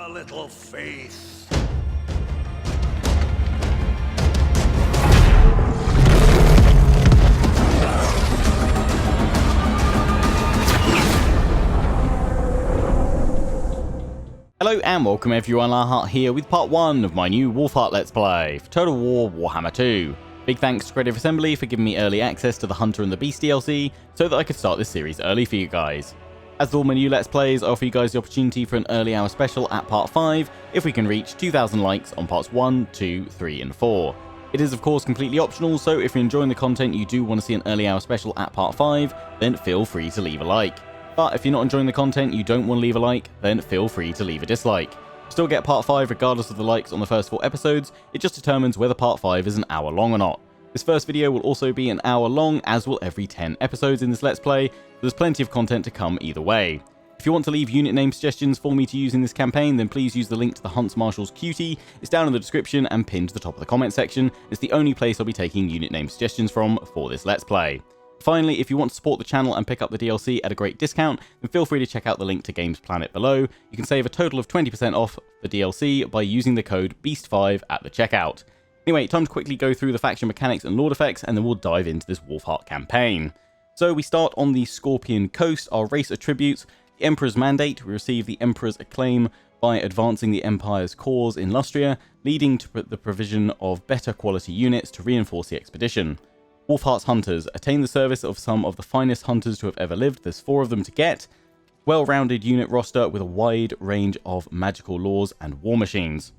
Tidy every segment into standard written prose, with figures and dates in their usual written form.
a little faith. Hello and welcome everyone, Wulfhart here with part 1 of my new Wulfhart Let's Play for Total War Warhammer 2. Big thanks to Creative Assembly for giving me early access to the Hunter and the Beast DLC so that I could start this series early for you guys. As with all my new Let's Plays, I offer you guys the opportunity for an early hour special at part 5 if we can reach 2,000 likes on parts 1, 2, 3 and 4. It is of course completely optional, so if you're enjoying the content you do want to see an early hour special at part 5, then feel free to leave a like. But if you're not enjoying the content, you don't want to leave a like, then feel free to leave a dislike. You still get part 5 regardless of the likes on the first 4 episodes, it just determines whether part 5 is an hour long or not. This first video will also be an hour long, as will every 10 episodes in this Let's Play, so there's plenty of content to come either way. If you want to leave unit name suggestions for me to use in this campaign, then please use the link to the Huntsmarshal's Cutie. It's down in the description and pinned to the top of the comment section. It's the only place I'll be taking unit name suggestions from for this Let's Play. Finally, if you want to support the channel and pick up the DLC at a great discount, then feel free to check out the link to Games Planet below. You can save a total of 20% off the DLC by using the code BEAST5 at the checkout. Anyway, time to quickly go through the faction mechanics and lord effects, and then we'll dive into this Wulfhart campaign. So we start on the Scorpion Coast, our race attributes, the Emperor's Mandate. We receive the Emperor's Acclaim by advancing the Empire's cause in Lustria, leading to the provision of better quality units to reinforce the expedition. Wulfhart's Hunters attain the service of some of the finest hunters to have ever lived. There's 4 of them to get. Well-rounded unit roster with a wide range of magical laws and war machines.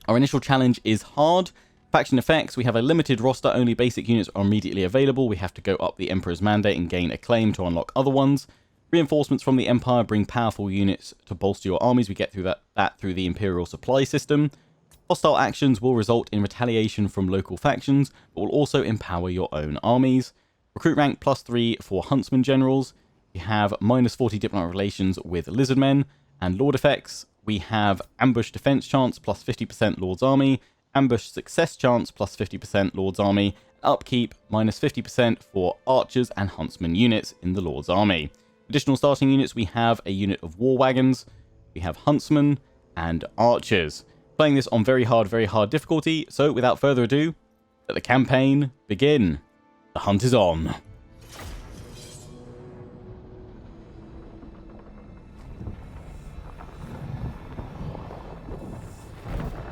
Our initial challenge is hard. Faction effects, we have a limited roster, only basic units are immediately available. We have to go up the Emperor's Mandate and gain acclaim to unlock other ones. Reinforcements from the Empire bring powerful units to bolster your armies. We get through that through the Imperial supply system. Hostile actions will result in retaliation from local factions, but will also empower your own armies. Recruit rank +3 for Huntsman Generals. We have -40 diplomatic relations with Lizardmen. And Lord effects, we have Ambush Defense chance +50% Lord's Army, Ambush Success chance +50% Lord's Army, Upkeep -50% for Archers and Huntsman units in the Lord's Army. Additional starting units, we have a unit of War Wagons, we have Huntsmen and Archers. Playing this on very hard difficulty, so without further ado, let the campaign begin. The hunt is on.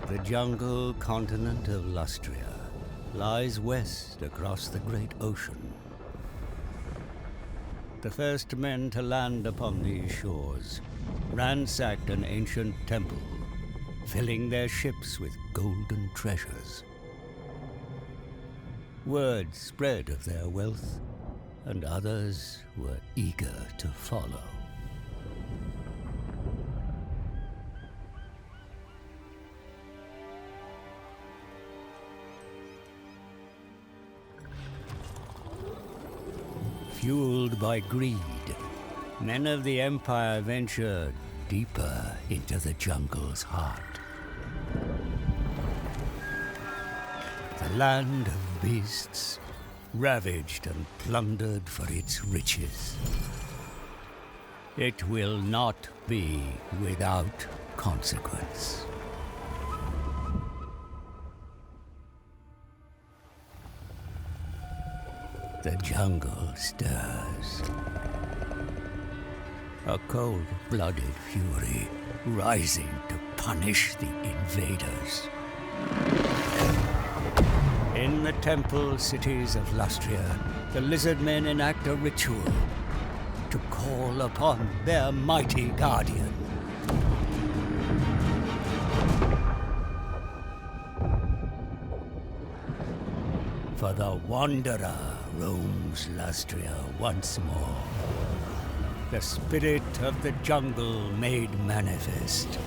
The jungle continent of Lustria lies west across the great ocean. The first men to land upon these shores ransacked an ancient temple, filling their ships with golden treasures. Word spread of their wealth, and others were eager to follow. Fueled by greed, men of the Empire ventured deeper into the jungle's heart. The land of beasts, ravaged and plundered for its riches. It will not be without consequence. The jungle stirs. A cold-blooded fury rising to punish the invaders. In the temple cities of Lustria, the Lizardmen enact a ritual to call upon their mighty guardian. For the Wanderer roams Lustria once more. The spirit of the jungle made manifest.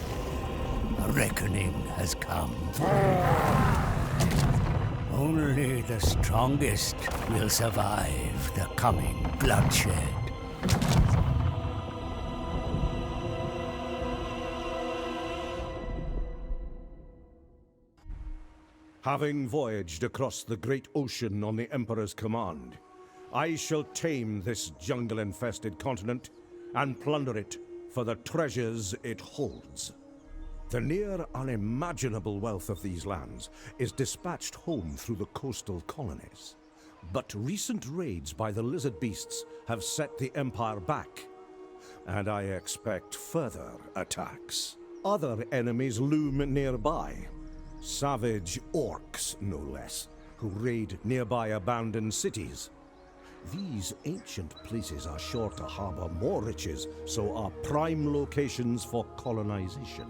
A reckoning has come. Only the strongest will survive the coming bloodshed. Having voyaged across the great ocean on the Emperor's command, I shall tame this jungle-infested continent and plunder it for the treasures it holds. The near unimaginable wealth of these lands is dispatched home through the coastal colonies. But recent raids by the lizard beasts have set the Empire back, and I expect further attacks. Other enemies loom nearby. Savage orcs, no less, who raid nearby abandoned cities. These ancient places are sure to harbor more riches, so are prime locations for colonization.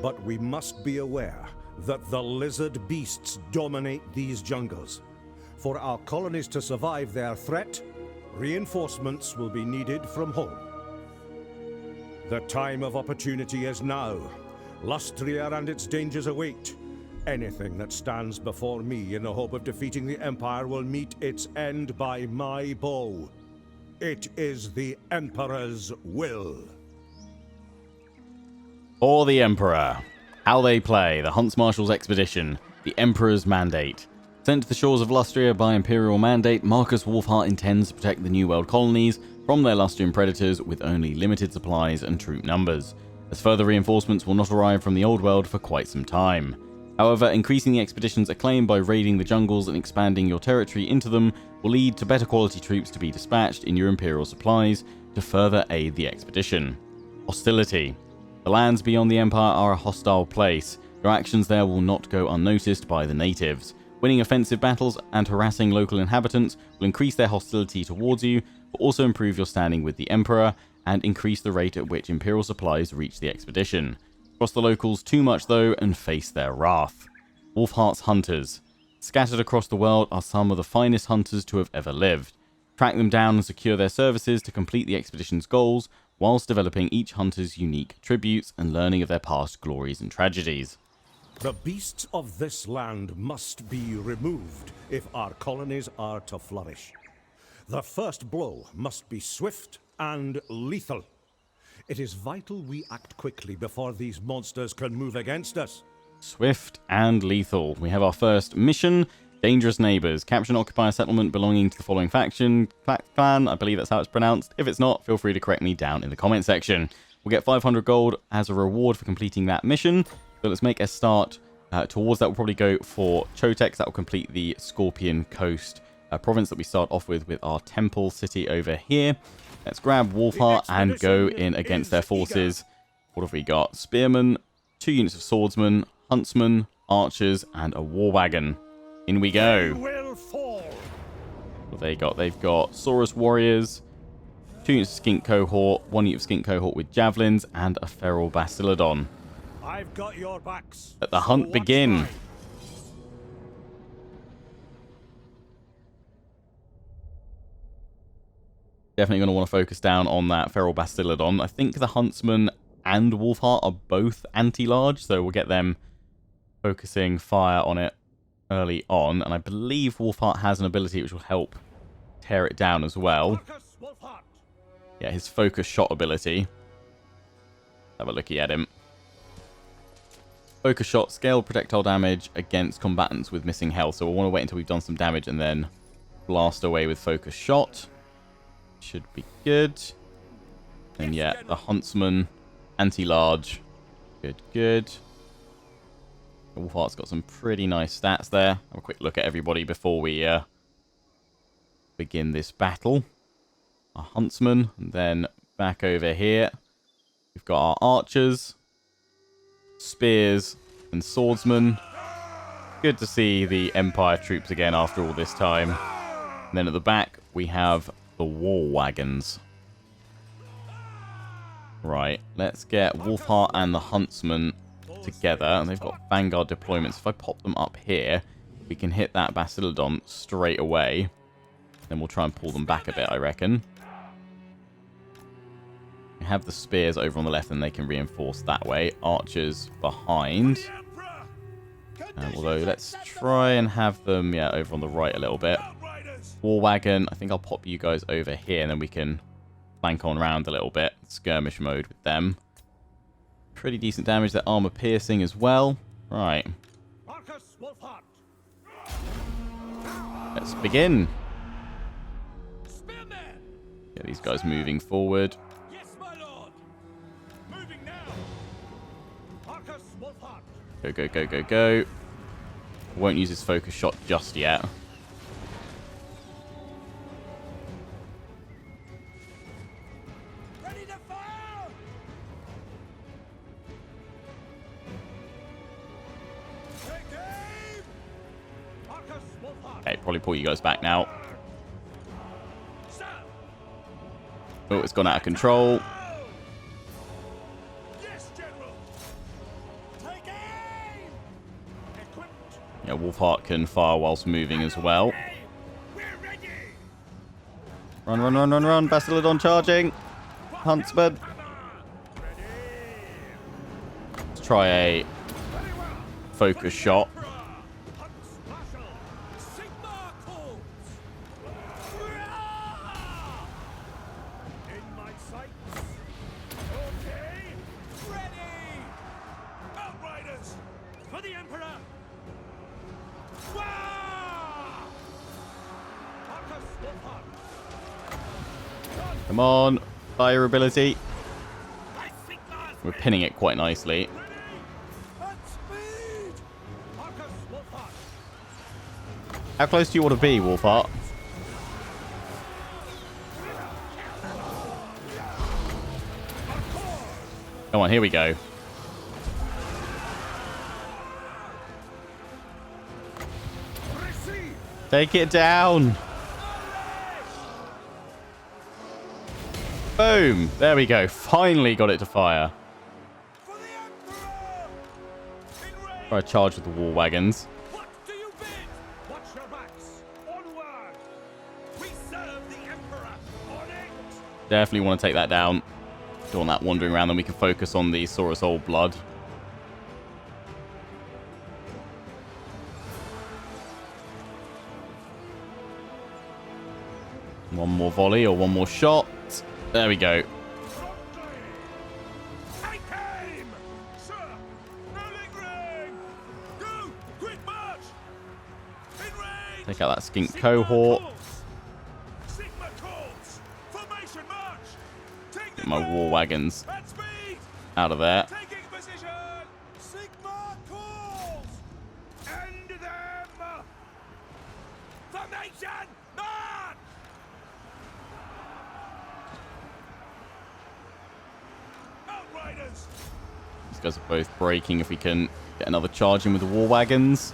But we must be aware that the lizard beasts dominate these jungles. For our colonies to survive their threat, reinforcements will be needed from home. The time of opportunity is now. Lustria and its dangers await. Anything that stands before me in the hope of defeating the Empire will meet its end by my bow. It is the Emperor's will. For the Emperor. How they play. The Huntsmarshal's expedition. The Emperor's mandate. Sent to the shores of Lustria by Imperial mandate, Marcus Wulfhart intends to protect the New World colonies from their Lustrian predators with only limited supplies and troop numbers, as further reinforcements will not arrive from the Old World for quite some time. However, increasing the expedition's acclaim by raiding the jungles and expanding your territory into them will lead to better quality troops to be dispatched in your Imperial supplies to further aid the expedition. Hostility. The lands beyond the Empire are a hostile place. Your actions there will not go unnoticed by the natives. Winning offensive battles and harassing local inhabitants will increase their hostility towards you, but also improve your standing with the Emperor and increase the rate at which Imperial supplies reach the expedition. Cross the locals too much though and face their wrath. Wulfhart's hunters. Scattered across the world are some of the finest hunters to have ever lived. Track them down and secure their services to complete the expedition's goals, whilst developing each hunter's unique attributes and learning of their past glories and tragedies. The beasts of this land must be removed if our colonies are to flourish. The first blow must be swift and lethal. It is vital we act quickly before these monsters can move against us. Swift and lethal. We have our first mission, Dangerous Neighbours. Capture and occupy a settlement belonging to the following faction, clan, I believe that's how it's pronounced. If it's not, feel free to correct me down in the comment section. We'll get 500 gold as a reward for completing that mission. So let's make a start towards that. We'll probably go for Chotex. That will complete the Scorpion Coast province that we start off with our temple city over here. Let's grab Wulfhart and go in against their forces. What have we got? Spearmen, 2 units of swordsmen, huntsmen, archers, and a war wagon. In we go. What have they got? They've got Saurus warriors, 2 units of skink cohort, 1 unit of skink cohort with javelins, and a feral bastiladon. I've got your backs. Let the hunt begin. Definitely going to want to focus down on that feral bastiladon. I think the huntsman and Wulfhart are both anti-large, so we'll get them focusing fire on it early on. And I believe Wulfhart has an ability which will help tear it down as well. Yeah, his focus shot ability. Have a looky at him. Focus shot, scaled projectile damage against combatants with missing health. So we'll want to wait until we've done some damage and then blast away with focus shot. Should be good. And yeah, the huntsman, anti-large. Good, good. Wulfhart's got some pretty nice stats there. Have a quick look at everybody before we begin this battle. Our huntsman, and then back over here, we've got our archers, spears, and swordsmen. Good to see the Empire troops again after all this time. And then at the back, we have the war wagons. Right, let's get Wulfhart and the huntsman together. And they've got vanguard deployments. If I pop them up here, we can hit that bastiladon straight away. Then we'll try and pull them back a bit, I reckon. We have the spears over on the left and they can reinforce that way. Archers behind. Although, let's try and have them, yeah, over on the right a little bit. War wagon, I think I'll pop you guys over here and then we can flank on around a little bit. Skirmish mode with them. Pretty decent damage. Their armor piercing as well. Right. Let's begin. Get these guys moving forward. Go, go, go, go, go. Won't use his focus shot just yet. Ready to fire! Take aim! Okay, probably pull you guys back now. Oh, it's gone out of control. Yeah, Wulfhart can fire whilst moving as well. Run, run, run, run, run. Bastiladon charging. Huntsman. Let's try a focus shot. Come on, fire ability. We're pinning it quite nicely. How close do you want to be, Wulfhart? Come on, here we go. Take it down. Boom! There we go. Finally got it to fire. Try to charge with the war wagons. What do you bid? Watch your backs. Onward. We serve the Emperor. On it. Definitely want to take that down. Don't want that wandering around, then we can focus on the Saurus Old Blood. One more volley or one more shot. There we go. Take out that skink cohort. Get my war wagons out of there. These guys are both breaking. If we can get another charge in with the war wagons.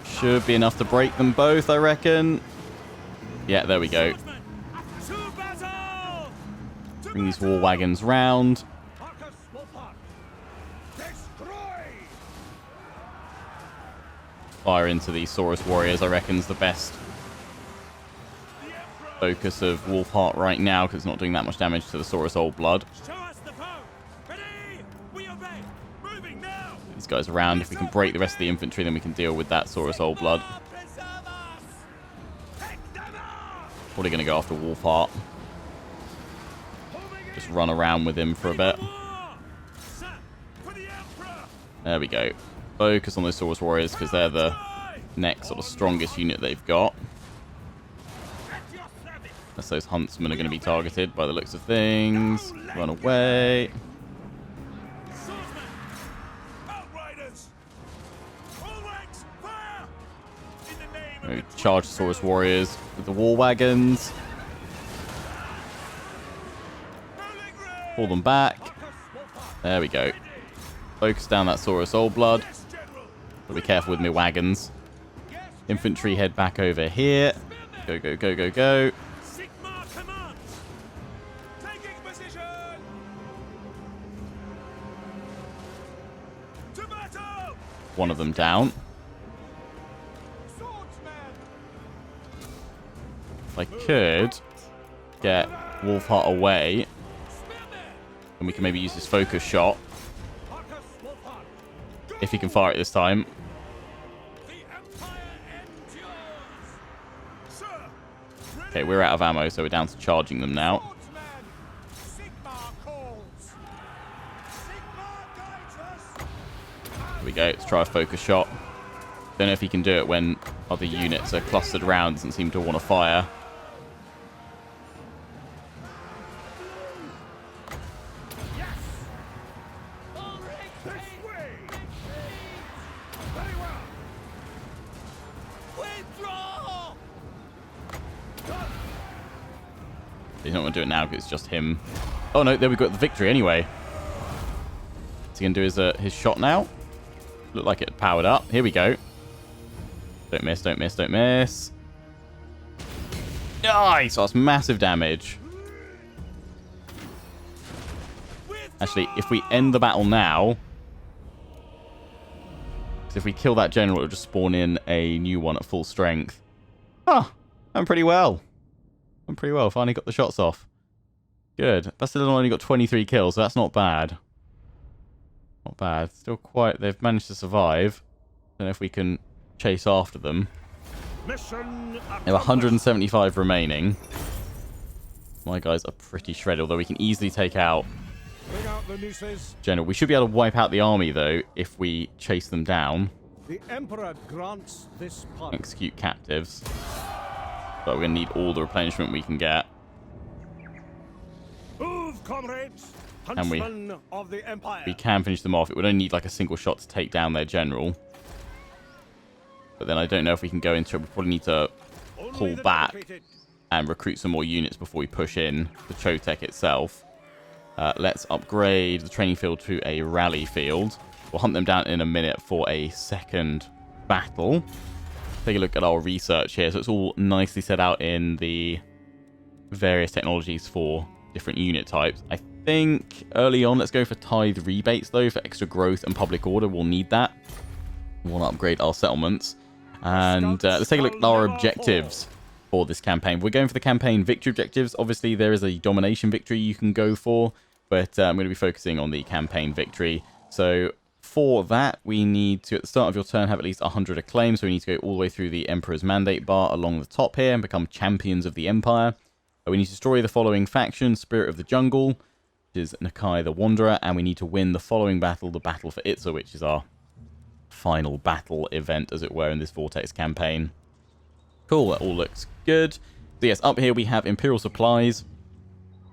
Should be enough to break them both, I reckon. Yeah, there we go. Bring these war wagons round. Fire into the Saurus warriors, I reckon, is the best focus of Wulfhart right now, because it's not doing that much damage to the Saurus Old Blood. These guys around. If we can break the rest of the infantry, then we can deal with that Saurus Old Blood. Probably going to go after Wulfhart. Just run around with him for a bit. There we go. Focus on those Saurus warriors, because they're the next sort of strongest unit they've got. Unless those huntsmen are going to be targeted by the looks of things. Run away. We charge Saurus warriors with the war wagons. Pull them back. There we go. Focus down that Saurus Old Blood. But be careful with my wagons. Infantry head back over here. Go, go, go, go, go. One of them down. If I could get Wulfhart away, and we can maybe use this focus shot. If he can fire it this time. Okay, we're out of ammo, so we're down to charging them now. Here we go, let's try a focus shot. Don't know if he can do it when other units are clustered around, doesn't seem to want to fire. he's not going to do it now because it's just him. Oh no, there we got the victory anyway. Is he going to do his shot now? Looked like it powered up. Here we go. Don't miss, don't miss, don't miss. Nice! That's massive damage. Actually, if we end the battle now... because if we kill that general, it'll just spawn in a new one at full strength. Huh. I'm pretty well. I'm pretty well. Finally got the shots off. Good. Bastillon only got 23 kills, so that's not bad. Not bad. Still quite... they've managed to survive. Don't know if we can chase after them. They have 175 remaining. My guys are pretty shredded, although we can easily take out general. We should be able to wipe out the army, though, if we chase them down. The Emperor grants this power. Execute captives. But we're going to need all the replenishment we can get. Move, comrades! And of the Empire. We can finish them off. It would only need like a single shot to take down their general. But then I don't know if we can go into it. We probably need to pull back and recruit some more units before we push in the Chotek itself. Let's upgrade the training field to a rally field. We'll hunt them down in a minute for a second battle. Take a look at our research here. So it's all nicely set out in the various technologies for different unit types. I think early on, let's go for tithe rebates, though, for extra growth and public order. We'll need that. We want to upgrade our settlements. And let's take a look at our objectives for this campaign. We're going for the campaign victory objectives. Obviously, there is a domination victory you can go for, but I'm going to be focusing on the campaign victory. So for that, we need to, at the start of your turn, have at least 100 acclaim. So we need to go all the way through the Emperor's Mandate bar along the top here and become champions of the Empire. We need to destroy the following faction: Spirit of the Jungle, which is Nakai the Wanderer, and we need to win the following battle, the Battle for Itza, which is our final battle event, as it were, in this Vortex campaign. Cool, that all looks good. So yes, up here we have Imperial Supplies.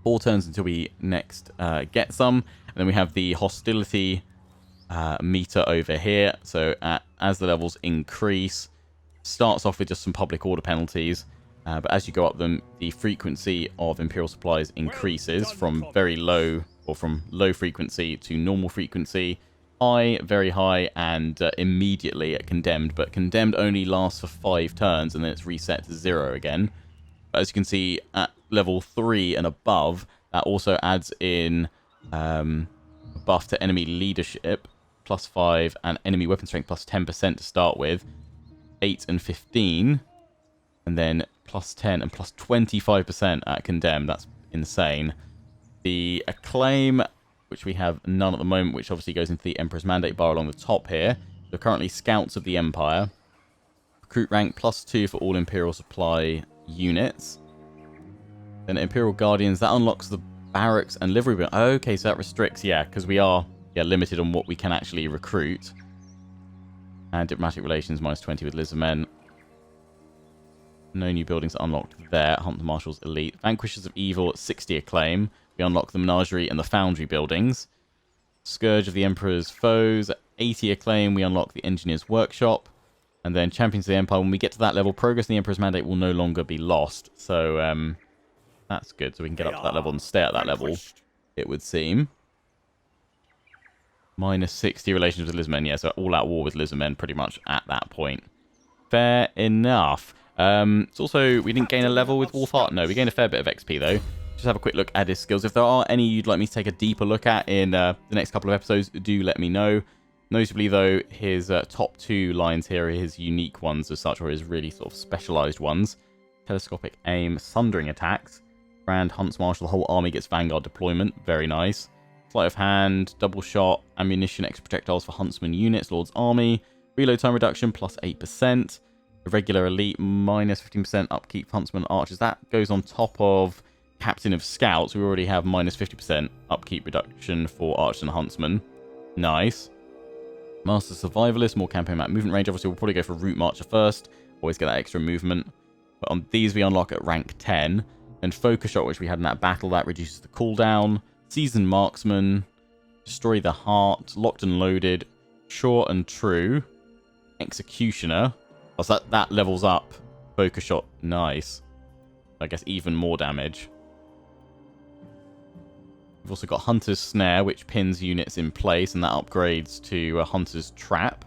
4 turns until we next get some. And then we have the hostility meter over here. So as the levels increase, starts off with just some public order penalties. But as you go up them, the frequency of Imperial Supplies increases from very low, or from low frequency to normal frequency. High, very high, and immediately at condemned. But condemned only lasts for 5 turns, and then it's reset to 0 again. But as you can see, at level 3 and above, that also adds in a buff to enemy leadership, +5, and enemy weapon strength +10% to start with. 8 and 15, and then +10 and +25% at condemned. That's insane. The acclaim, which we have none at the moment, which obviously goes into the Emperor's Mandate bar along the top here. They're currently Scouts of the Empire. Recruit rank +2 for all Imperial Supply units. Then Imperial Guardians, that unlocks the barracks and livery building. Okay, so that restricts, yeah, because we are limited on what we can actually recruit. And Diplomatic Relations -20 with Lizardmen. No new buildings unlocked there. Huntsmarshal's Elite. Vanquishers of Evil at 60 acclaim. We unlock the Menagerie and the Foundry buildings. Scourge of the Emperor's Foes at 80 acclaim. We unlock the Engineer's Workshop. And then Champions of the Empire. When we get to that level, progress in the Emperor's Mandate will no longer be lost. So that's good. So we can get up to that level and stay at that level, it would seem. -60 relations with Lizardmen. Yeah, so all out war with Lizardmen pretty much at that point. Fair enough. It's also, we didn't gain a level with Wulfhart. No, we gained a fair bit of XP, though. Just have a quick look at his skills. If there are any you'd like me to take a deeper look at in the next couple of episodes, do let me know. Notably, though, his top 2 lines here are his unique ones as such, or his really sort of specialized ones. Telescopic aim, sundering attacks. Grand Huntsmarshal, the whole army gets Vanguard deployment. Very nice. Sleight of hand, double shot, ammunition, extra projectiles for Huntsman units, Lord's army. Reload time reduction, +8%. Irregular elite, -15% upkeep for Huntsman archers. That goes on top of Captain of Scouts. We already have -50% upkeep reduction for archers and Huntsman. Nice. Master Survivalist, more campaign map movement range. Obviously, we'll probably go for Route Marcher first. Always get that extra movement. But on these, we unlock at rank 10. And Focus Shot, which we had in that battle, that reduces the cooldown. Seasoned Marksman. Destroy the Heart. Locked and Loaded. Sure and True. Executioner. Oh, so that levels up Focus Shot. Nice. I guess even more damage. We've also got Hunter's Snare, which pins units in place, and that upgrades to a Hunter's Trap.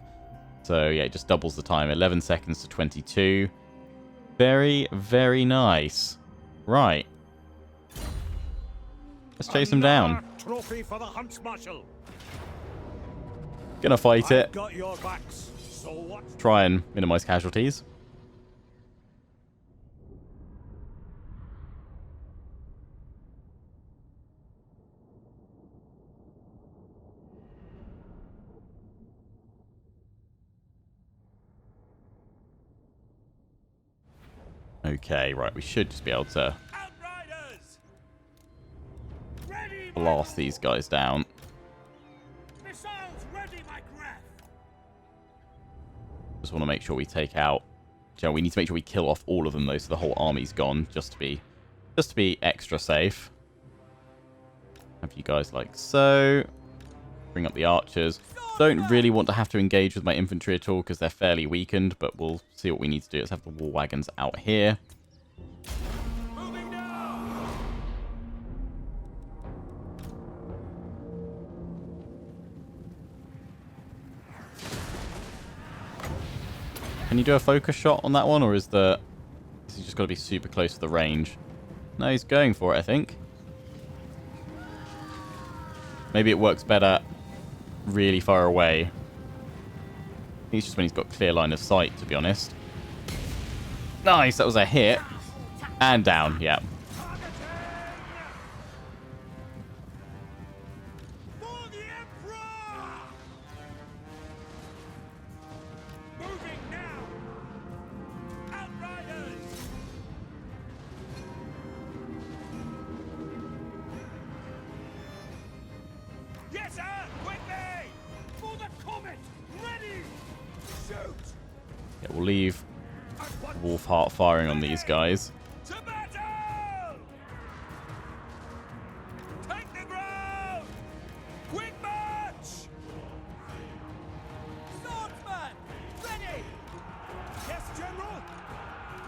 So, yeah, it just doubles the time. 11 seconds to 22. Very, very nice. Right. Let's chase him down. Trophy for the Huntsmarshal. Gonna fight it. Got your backs. So what? Try and minimize casualties. Okay, right, we should just be able to blast these guys down. Just want to make sure we take out... You know, we need to make sure we kill off all of them, though, so the whole army's gone, just to be extra safe. Have you guys like so. Bring up the archers. Don't really want to have to engage with my infantry at all, because they're fairly weakened, but we'll see what we need to do. Let's have the war wagons out here. Can you do a focus shot on that one, or is he just got to be super close to the range? No, he's going for it, I think. Maybe it works better really far away. I think it's just when he's got clear line of sight, to be honest. Nice, that was a hit. And down, yeah. Yeah, we'll leave Wulfhart firing on these guys. Take the ground! Quick march! Swordsman, ready! Yes, General!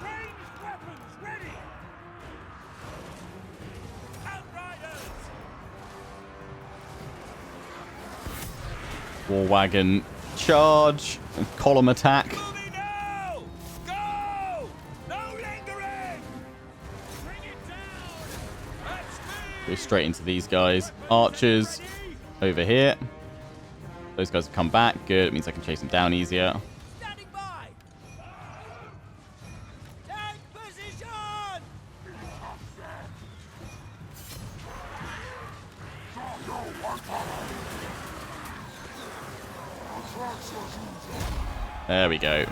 Ranged weapons ready! Outriders! War wagon charge, column attack. Go straight into these guys. Archers over here. Those guys have come back. Good. It means I can chase them down easier. Standing by. Take position. There we go.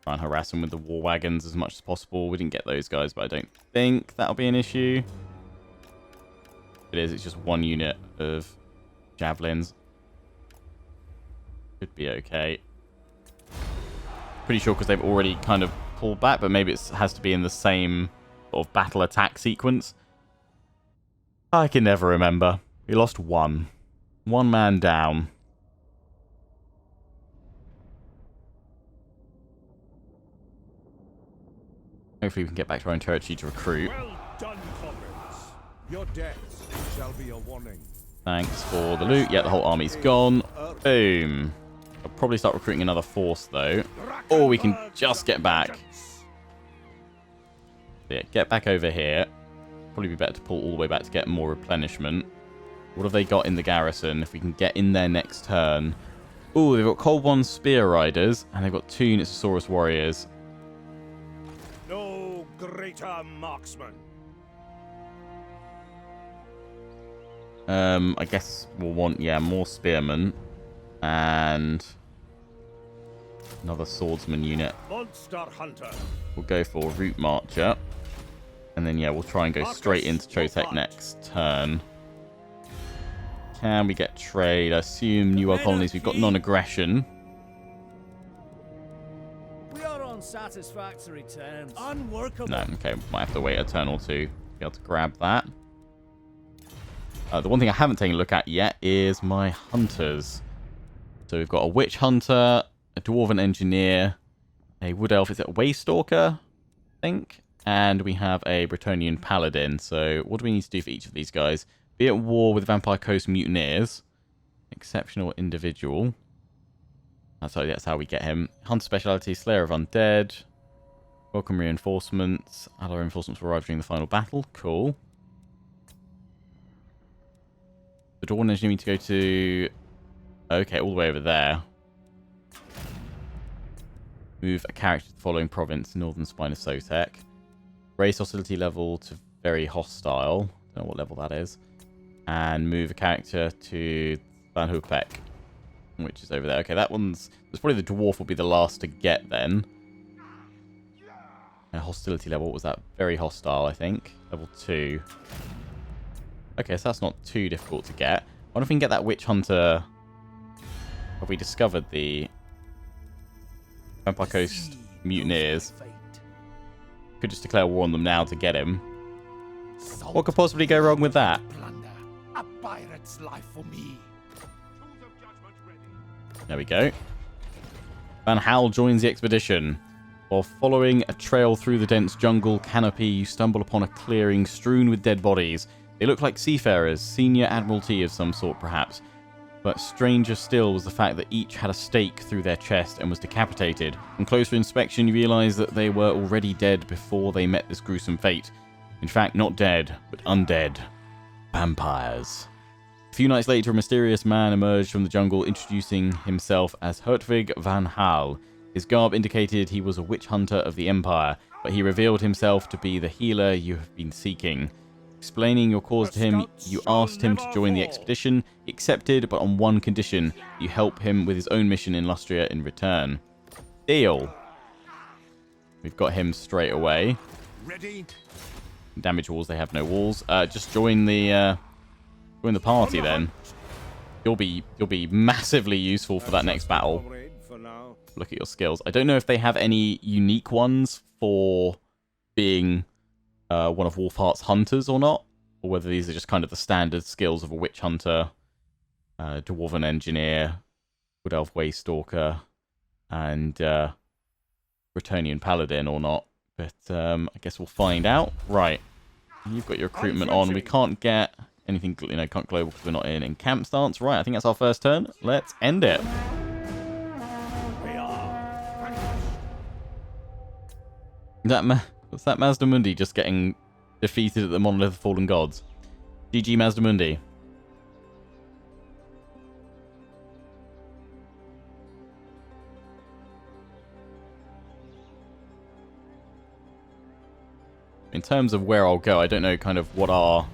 Try and harass them with the war wagons as much as possible. We didn't get those guys, but I don't think that'll be an issue. It is. It's just one unit of javelins. Should be okay. Pretty sure because they've already kind of pulled back, but maybe it has to be in the same sort of battle attack sequence. I can never remember. We lost one. One man down. Hopefully we can get back to our own territory to recruit. Well done, comrades. Your deaths shall be a warning. Thanks for the loot. Yeah, the whole army's gone. Boom. I'll probably start recruiting another force, though. Or we can just get back. Yeah, get back over here. Probably be better to pull all the way back to get more replenishment. What have they got in the garrison? If we can get in there next turn. Ooh, they've got Cold One Spear Riders. And they've got 2 units of Saurus Warriors. No greater marksman. I guess we'll want, yeah, more spearmen. And another swordsman unit. Monster hunter. We'll go for Route Marcher. And then, yeah, we'll try and go straight into Chotek next turn. Can we get trade? I assume New World Colonies, we've got non-aggression. We are on satisfactory terms. Unworkable. No, okay, might have to wait a turn or two to be able to grab that. The one thing I haven't taken a look at yet is my hunters. So we've got a Witch Hunter, a Dwarven Engineer, a Wood Elf, is it a Waystalker, I think? And we have a Bretonnian Paladin. So what do we need to do for each of these guys? Be at war with Vampire Coast Mutineers. Exceptional individual. That's how we get him. Hunter speciality, Slayer of Undead. Welcome reinforcements. Allied reinforcements will arrive during the final battle. Cool. The Dwarven Engineer need to go to... Okay, all the way over there. Move a character to the following province, Northern Spine of Sotek. Raise hostility level to very hostile. Don't know what level that is. And move a character to Van Hoopek, which is over there. Okay, that one's... There's probably the dwarf will be the last to get then. And hostility level, what was that? Very hostile, I think. Level 2. Okay, so that's not too difficult to get. I wonder if we can get that Witch Hunter... Have we discovered the Vampire Coast Mutineers? Could just declare war on them now to get him. What could possibly go wrong with that? A pirate's life for me. There we go. Van Hal joins the expedition. While following a trail through the dense jungle canopy, you stumble upon a clearing strewn with dead bodies. They look like seafarers, senior admiralty of some sort perhaps. But stranger still was the fact that each had a stake through their chest and was decapitated. On closer inspection, you realise that they were already dead before they met this gruesome fate. In fact, not dead, but undead. Vampires. A few nights later, a mysterious man emerged from the jungle, introducing himself as Hertwig van Hal. His garb indicated he was a witch hunter of the Empire, but he revealed himself to be the healer you have been seeking. Explaining your cause to him, you asked him to join the expedition. He accepted, but on one condition. You help him with his own mission in Lustria in return. Deal. We've got him straight away. Ready? Damage walls, they have no walls. Just join the party then. You'll be massively useful for that next battle. Look at your skills. I don't know if they have any unique ones for being one of Wulfhart's hunters or not, or whether these are just kind of the standard skills of a witch hunter, dwarven engineer, wood elf waystalker, and Bretonnian paladin or not. But I guess we'll find out. Right, you've got your recruitment on. We can't get anything, can't global because we're not in camp stance. Right, I think that's our first turn. Let's end it. What's that Mazdamundi just getting defeated at the Monolith of Fallen Gods? GG Mazdamundi. In terms of where I'll go, I don't know kind of what are,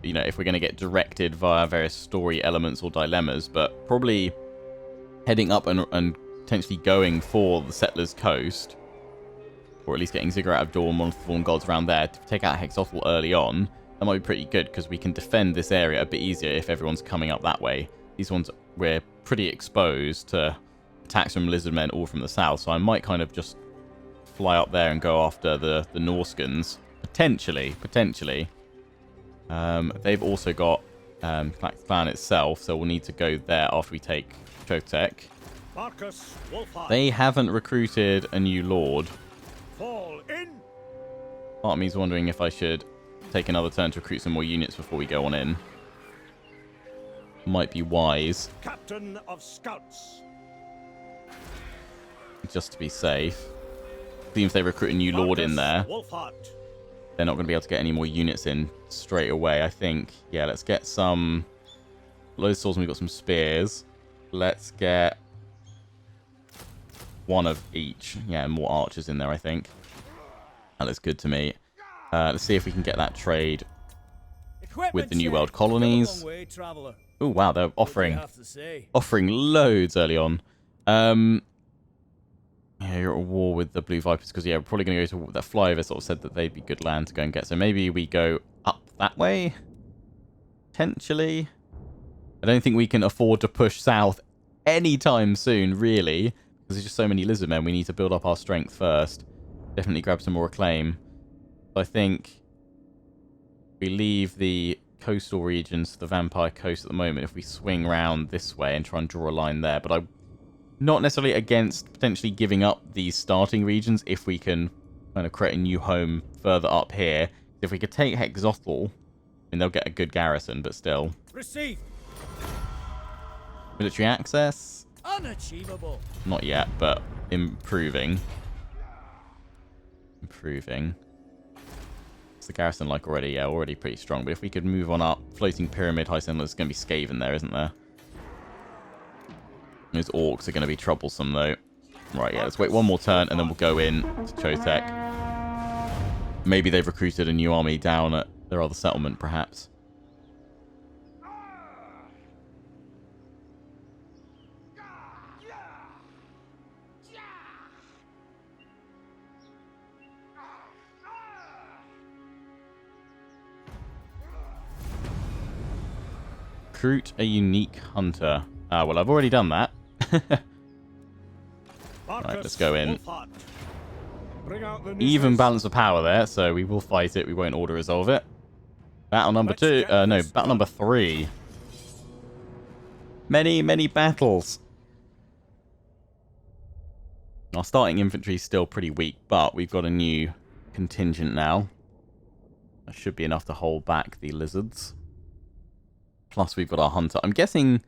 if we're going to get directed via various story elements or dilemmas, but probably heading up and potentially going for the Settlers' Coast, or at least getting Ziggurat of Dawn, Monolith of Fallen Gods around there to take out Hexotl early on. That might be pretty good, because we can defend this area a bit easier if everyone's coming up that way. These ones, we're pretty exposed to attacks from Lizardmen all from the south, so I might kind of just fly up there and go after the Norskans. Potentially. They've also got Clan itself, so we'll need to go there after we take Chotek. They haven't recruited a new lord. Fall in. Part of me's wondering if I should take another turn to recruit some more units before we go on in. Might be wise. Captain of Scouts. Just to be safe. Even if they recruit a new lord in there, Wulfhart. they're not going to be able to get any more units in straight away, I think. Yeah, let's get some loads of swords and we've got some spears. Let's get one of each. Yeah, more archers in there, I think. That looks good to me. Let's see if we can get that trade with the New World colonies. Oh, wow, they're offering loads early on. Yeah, you're at war with the Blue Vipers because, yeah, we're probably going to go to that flyover sort of said that they'd be good land to go and get. So maybe we go up that way, potentially. I don't think we can afford to push south anytime soon, really, because there's just so many Lizardmen. We need to build up our strength first. Definitely grab some more acclaim. I think we leave the coastal regions to the Vampire Coast at the moment if we swing round this way and try and draw a line there. But not necessarily against potentially giving up these starting regions if we can kind of create a new home further up here. If we could take Hexothal, I mean, they'll get a good garrison, but still. Receive. Military access? Unachievable. Not yet, but improving. Improving. What's the garrison like already? Yeah, already pretty strong. But if we could move on up, floating pyramid, high sentinel, there's going to be Skaven there, isn't there? Those orcs are going to be troublesome, though. Right, yeah, let's wait one more turn, and then we'll go in to Chotek. Maybe they've recruited a new army down at their other settlement, perhaps. Recruit a unique hunter. Ah, well, I've already done that. Right, let's go in. Even balance of power there, so we will fight it. We won't auto resolve it. Battle number 2. No, battle number 3. Many, many battles. Our starting infantry is still pretty weak, but we've got a new contingent now. That should be enough to hold back the lizards. Plus, we've got our hunter. I'm guessing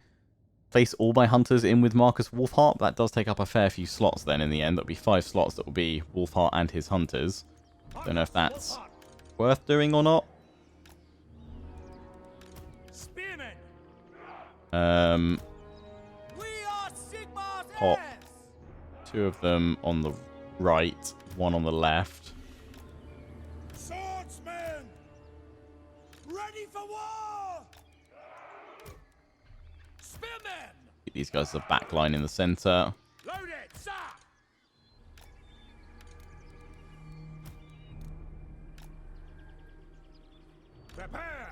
place all my hunters in with Marcus Wulfhart. That does take up a fair few slots then in the end. That'll be 5 slots that will be Wulfhart and his hunters. Don't know if that's worth doing or not. Pop 2 of them on the right, 1 on the left. Swordsmen, ready for war. Spearmen. Get these guys the back line in the center. Load it, sir. Prepare.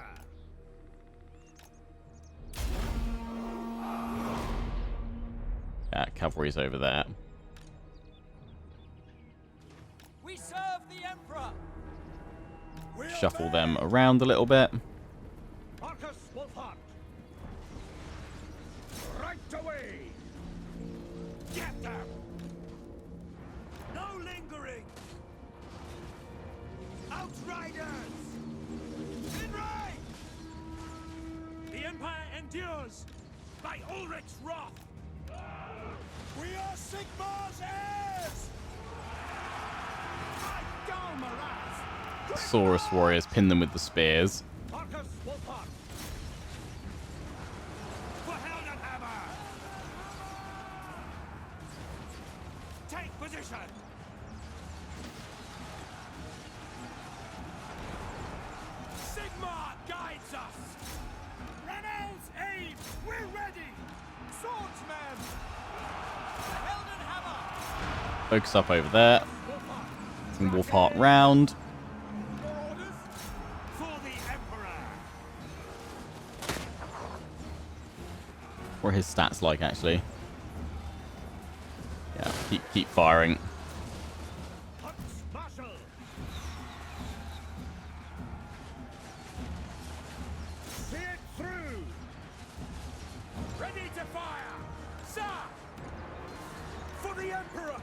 Yeah, cavalry's over there. We serve the Emperor. Shuffle them around a little bit. Marcus Wulfhart. Right away. Get them. No lingering. Outriders. In right. The Empire endures by Ulrich's wrath. We are Sigmar's heirs! Saurus warriors pin them with the spears. Marcus Wulfhart! For Heldenhammer! Take position! Sigmar guides us! Ranel's aid! We're ready! Swordsmen! Focus up over there. And Wulfhart round. What are his stats like, actually? Yeah, keep firing. Huntsmarshal. See it through. Ready to fire, sir. For the Emperor.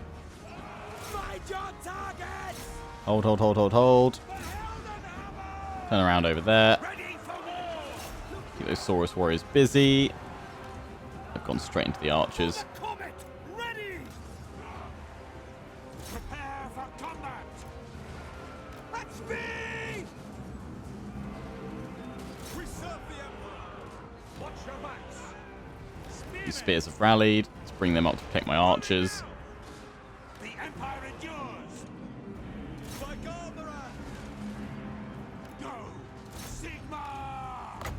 Find your targets. Hold. Turn around over there. Ready for war. Keep those Saurus warriors busy. They've gone straight into the archers. Comet ready. Prepare for combat. At speed. We serve the Emperor. Watch your backs. These spears have rallied. Let's bring them up to protect my archers. The Empire endures. By Garberan. Go, Sigmar.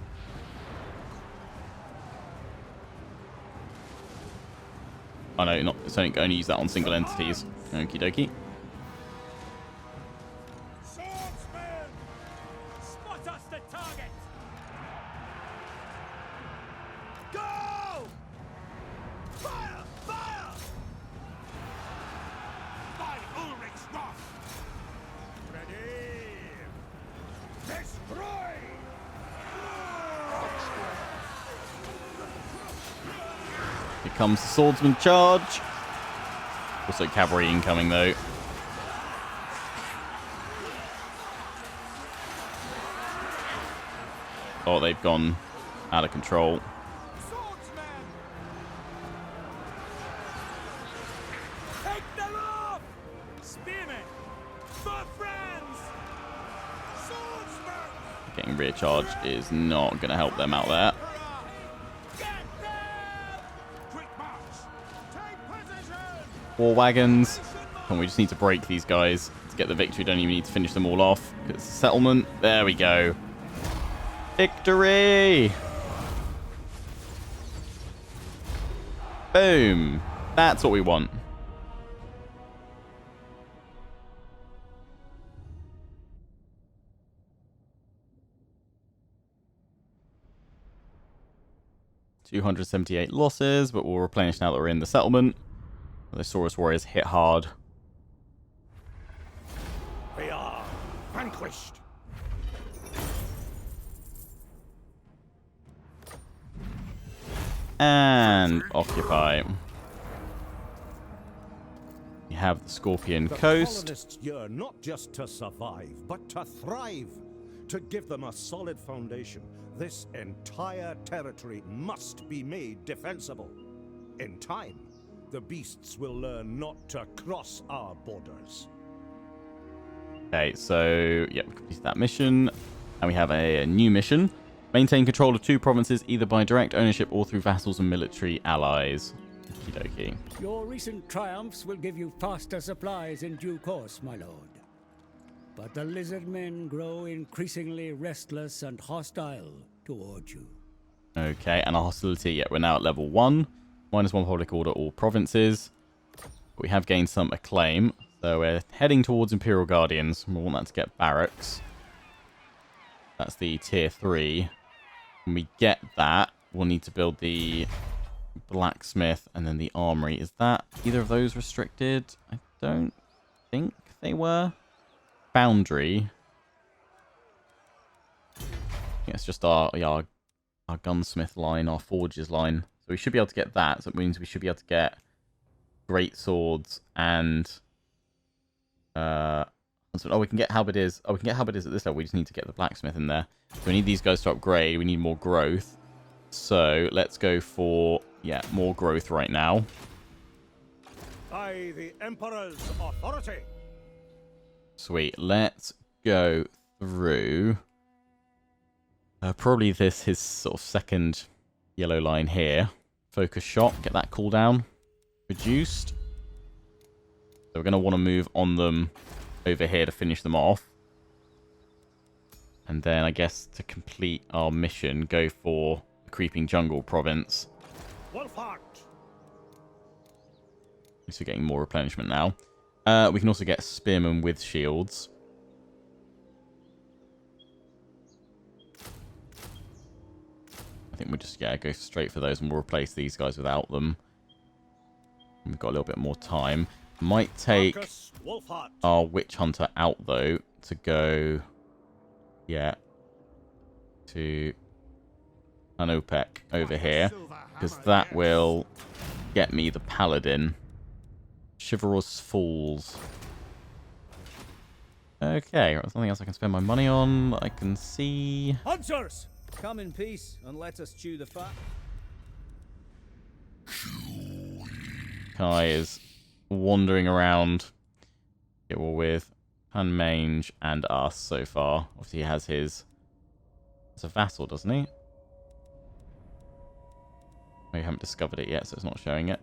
Oh no, it's only use that on single entities. Okie dokie. Swordsmen, spot us the target. Go! Fire! Fire! By Ulrich's wrath. Ready. Destroy! comes the swordsman charge. Also cavalry incoming though. Oh, they've gone out of control. Getting rear charge is not going to help them out there. War wagons. And we just need to break these guys to get the victory. Don't even need to finish them all off. It's a settlement. There we go. Victory! Boom. That's what we want. $278 losses, but we'll replenish now that we're in the settlement. The Saurus warriors hit hard. We are vanquished. And occupy. We have the Scorpion Coast. The colonists yearn not just to survive, but to thrive. To give them a solid foundation, this entire territory must be made defensible. In time, the beasts will learn not to cross our borders. Okay, so, yeah, we completed that mission. And we have a new mission. Maintain control of 2 provinces, either by direct ownership or through vassals and military allies. Okie dokie. Your recent triumphs will give you faster supplies in due course, my lord. But the lizard men grow increasingly restless and hostile towards you. Okay, and our hostility, yeah, we're now at level 1. -1 public order, all provinces. But we have gained some acclaim. So we're heading towards Imperial Guardians. We want that to get barracks. That's the tier 3. When we get that, we'll need to build the blacksmith and then the armory. Is that either of those restricted? I don't think they were. Foundry. I think it's just our gunsmith line, our forges line. So we should be able to get that. So it means we should be able to get great swords and oh, we can get halberdiers. Oh, we can get halberdiers at this level. We just need to get the blacksmith in there. So we need these guys to upgrade. We need more growth. So let's go for, yeah, more growth right now. By the Emperor's authority. Sweet. Let's go through. Probably this his sort of second yellow line here. Focus shot. Get that cooldown reduced. So we're going to want to move on them over here to finish them off. And then I guess to complete our mission, go for the Creeping Jungle province. Wulfhart. At least we're getting more replenishment now. We can also get spearmen with shields. I think we'll just, yeah, go straight for those and we'll replace these guys without them. We've got a little bit more time. Might take our witch hunter out though to go, yeah, to Anopek over here, because that will get me the paladin. Chivalrous Falls. Okay, right, something else I can spend my money on. I can see. Hunters, come in peace and let us chew the fat. Kai is wandering around. Yeah, well, with Hanmange and us so far. Obviously, he has his. It's a vassal, doesn't he? We haven't discovered it yet, so it's not showing it.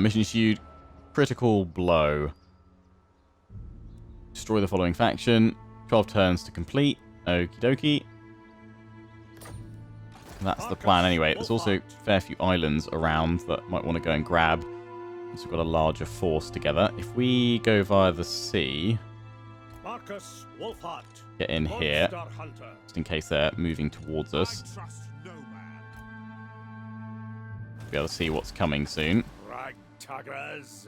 Mission issued. Critical blow. Destroy the following faction. 12 turns to complete. Okie dokie. That's the plan anyway. There's also a fair few islands around that might want to go and grab. So we've got a larger force together. If we go via the sea, Marcus Wulfhart, get in here, Monster Hunter. just in case they're moving towards us. Trust no man. Be able to see what's coming soon. Ragtaggers.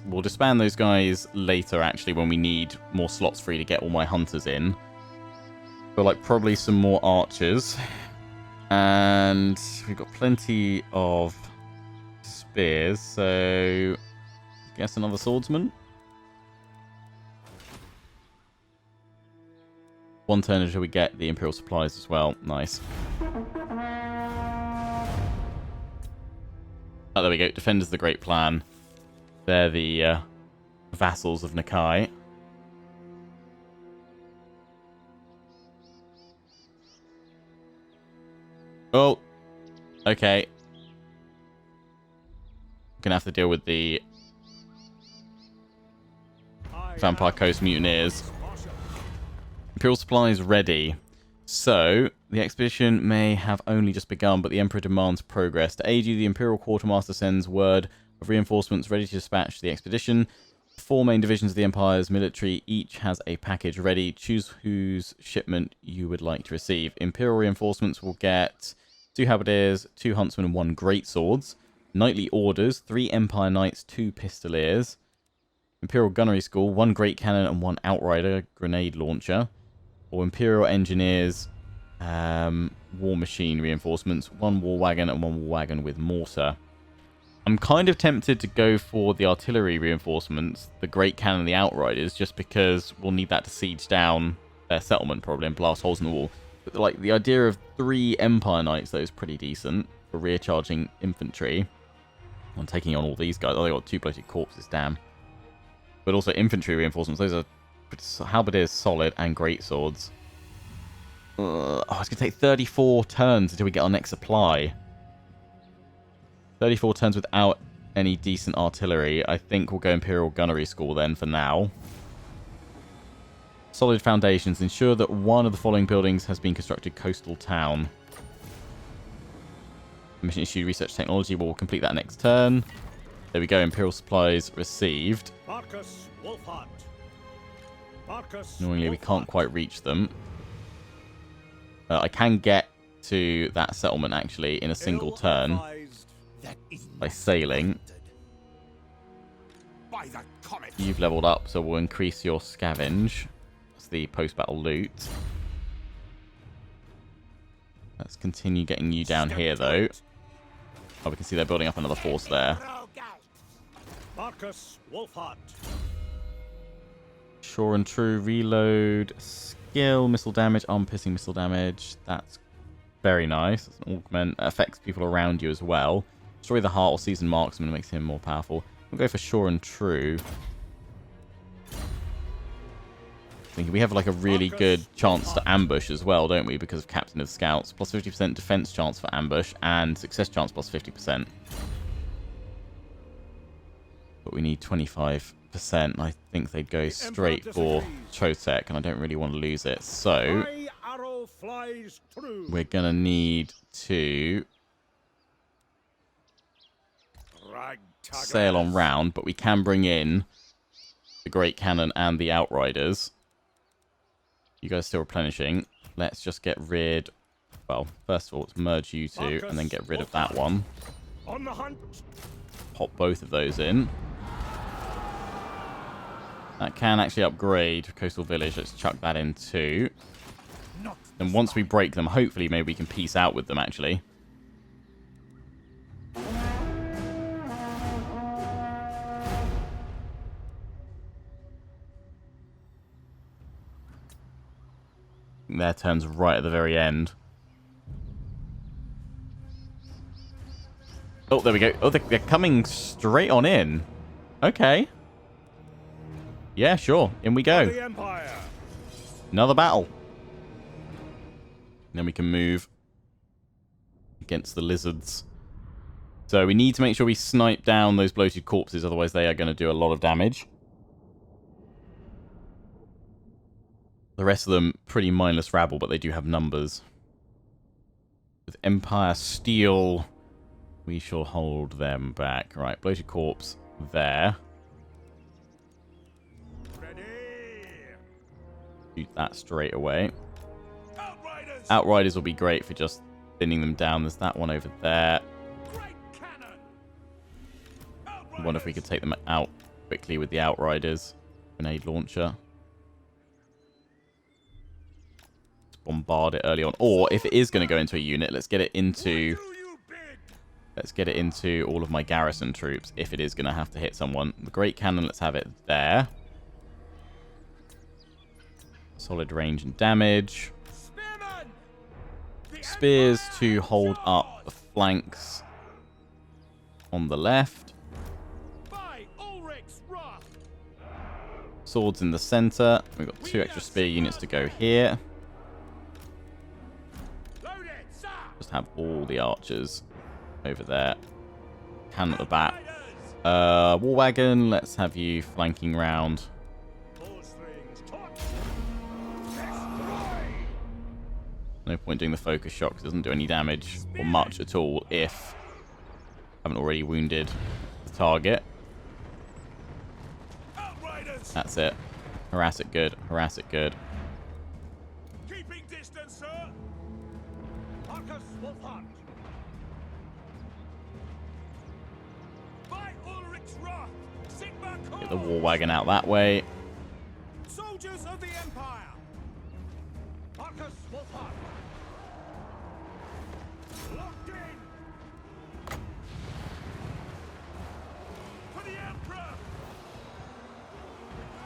We'll disband those guys later, actually, when we need more slots free to get all my hunters in. But, like, probably some more archers. And we've got plenty of spears, so I guess another swordsman. One turn until we get the Imperial supplies as well. Nice. Oh, there we go. Defenders the Great Plan. They're the vassals of Nakai. Oh, okay. Gonna have to deal with the Vampire Coast mutineers. Imperial supplies ready. So, the expedition may have only just begun, but the Emperor demands progress. To aid you, the Imperial Quartermaster sends word of reinforcements ready to dispatch the expedition. 4 main divisions of the Empire's military each has a package ready. Choose whose shipment you would like to receive. Imperial reinforcements will get 2 halberdiers, 2 huntsmen, and 1 greatswords. Knightly orders, 3 Empire Knights, 2 pistoliers. Imperial Gunnery School, 1 great cannon and 1 outrider grenade launcher. Or Imperial Engineers, war machine reinforcements, 1 war wagon and 1 war wagon with mortar. I'm kind of tempted to go for the artillery reinforcements, the great cannon and the outriders, just because we'll need that to siege down their settlement probably and blast holes in the wall. But like the idea of 3 Empire Knights, though, is pretty decent for rear charging infantry. I'm taking on all these guys. Oh, they got 2 bloated corpses, damn. But also infantry reinforcements, those are halberdiers solid and great swords. Oh, it's going to take 34 turns until we get our next supply. 34 turns without any decent artillery. I think we'll go Imperial Gunnery School then for now. Solid foundations. Ensure that one of the following buildings has been constructed coastal town. Mission issue research technology. We'll complete that next turn. There we go. Imperial supplies received. Marcus Wulfhart. Annoyingly, we can't quite reach them. I can get to that settlement, actually, in a single turn by sailing. You've leveled up, so we'll increase your scavenge. That's the post-battle loot. Let's continue getting you down here, though. Oh, we can see they're building up another force there. Marcus Wulfhart. Sure and true. Reload. Skill. Missile damage. Arm-piercing missile damage. That's very nice. That's an augment. It affects people around you as well. Destroy the heart or seasoned marksman makes him more powerful. We'll go for sure and true. I think we have like a really good chance to ambush as well, don't we? Because of Captain of Scouts. Plus 50% defense chance for ambush and success chance plus 50%. But we need 25%. I think they'd go straight for Chotek, and I don't really want to lose it. So we're going to need to sail on round, but we can bring in the Great Cannon and the Outriders. You guys still replenishing. Let's just get rid... Well, first of all, let's merge you two and then get rid of that one. Pop both of those in. That can actually upgrade Coastal Village. Let's chuck that in too. And once we break them, hopefully maybe we can peace out with them, actually. Their turn's right at the very end. Oh, there we go. Oh, they're coming straight on in. Okay. Yeah, sure. In we go. Another battle. Then we can move against the lizards. So we need to make sure we snipe down those bloated corpses, otherwise they are going to do a lot of damage. The rest of them, pretty mindless rabble, but they do have numbers. With Empire Steel, we shall hold them back. Right, bloated corpse there. Shoot that straight away. Outriders will be great for just thinning them down. There's that one over there. I wonder if we could take them out quickly with the Outriders. Grenade launcher. Let's bombard it early on. Or if it is going to go into a unit, let's get it into all of my garrison troops if it is going to have to hit someone. The Great Cannon, let's have it there. Solid range and damage. Spears to hold up the flanks on the left. Swords in the center. We've got 2 extra spear units to go here. Just have all the archers over there. Cannon at the back. War wagon, let's have you flanking round. No point doing the focus shot because it doesn't do any damage or much at all if I haven't already wounded the target. That's it. Harass it good. Harass it good. Keeping distance, sir. Marcus Wulfhart. By Ulrich's wrath, Sigmar Get the war wagon out that way. Soldiers of the Empire. Marcus Wulfhart. Locked in. For the Emperor.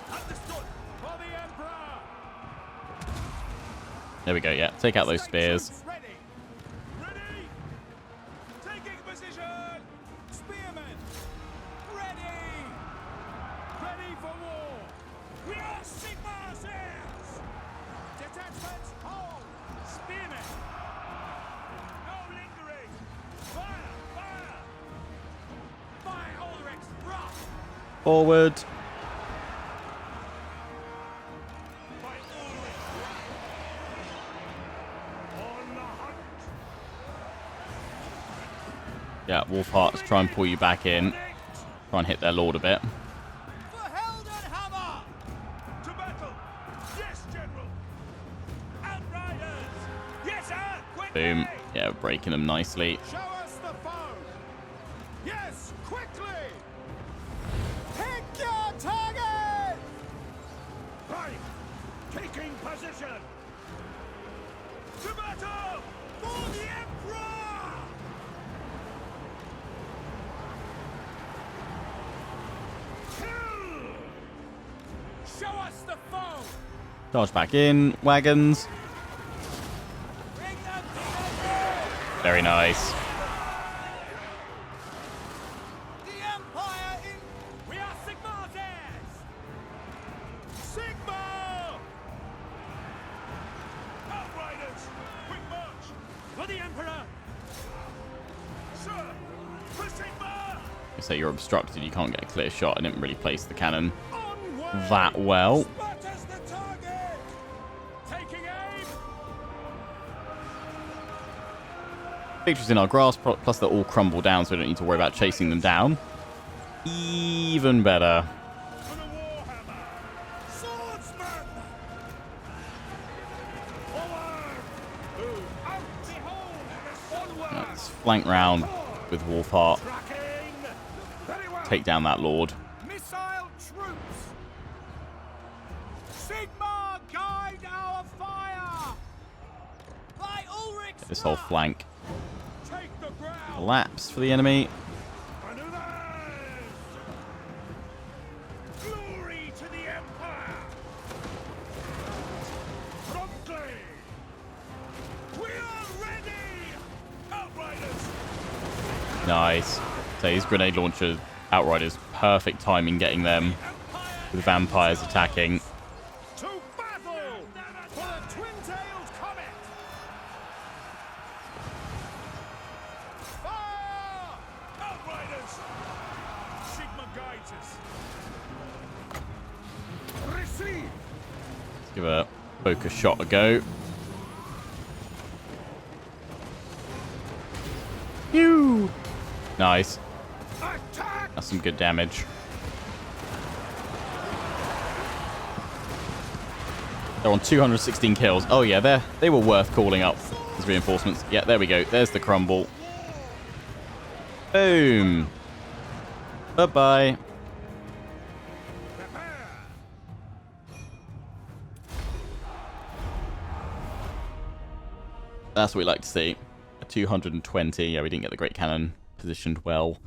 Understood. For the Emperor. There we go, yeah. Take out those spears. Ready. Ready. Taking position. Spearmen. Ready. Ready for war. We are Sigmar's heirs. Detachments hold. Spearmen. No lingering. Fire. Fire. By Ulrich's wrath. Forward. By Ulrich's wrath. On the hunt. Yeah, Wulfhart's try and pull you back in. Try and hit their lord a bit. For Heldenhammer! To battle! Yes, General! Outriders! Yes, sir! Quickly! Boom. Yeah, breaking them nicely. Show us the foe! Yes, quickly! Pick your target! Right! Taking position! To battle! For the Emperor! Kill! Show us the foe! Charge back in. Wagons. Bring them together! Very nice. The Empire in... We are Sigmar's heirs! Sigmar! Outriders! Quick march! For the Emperor! Sir! For Sigmar! So you're obstructed. You can't get a clear shot. I didn't really place the cannon Onward! that well. Sparta's the target! Taking aim! Victory's in our grasp, plus they'll all crumble down, so we don't need to worry about chasing them down. Even better. For the Warhammer! Swordsman! Forward! Out! Behold! Onward! Let's flank round with Wulfhart. Tracking! Very well! Take down that lord. Missile troops! Sigmar, guide our fire! By Ulrich's Get this whole wrath, flank take the ground! collapse for the enemy. Maneuvers! Glory to the Empire! Promptly! We are ready! Outriders! Nice. So his grenade launcher Outriders, perfect timing getting them Empire with vampires attacking. to battle for the twin-tailed comet! Fire! Outriders! Sigma guides us. Receive! Let's give a focus shot a go. Nice. That's some good damage. They're on 216 kills. Oh yeah, they were worth calling up as reinforcements. Yeah, there we go. There's the crumble. Boom. Bye-bye. That's what we like to see. A 220. Yeah, we didn't get the great cannon positioned well.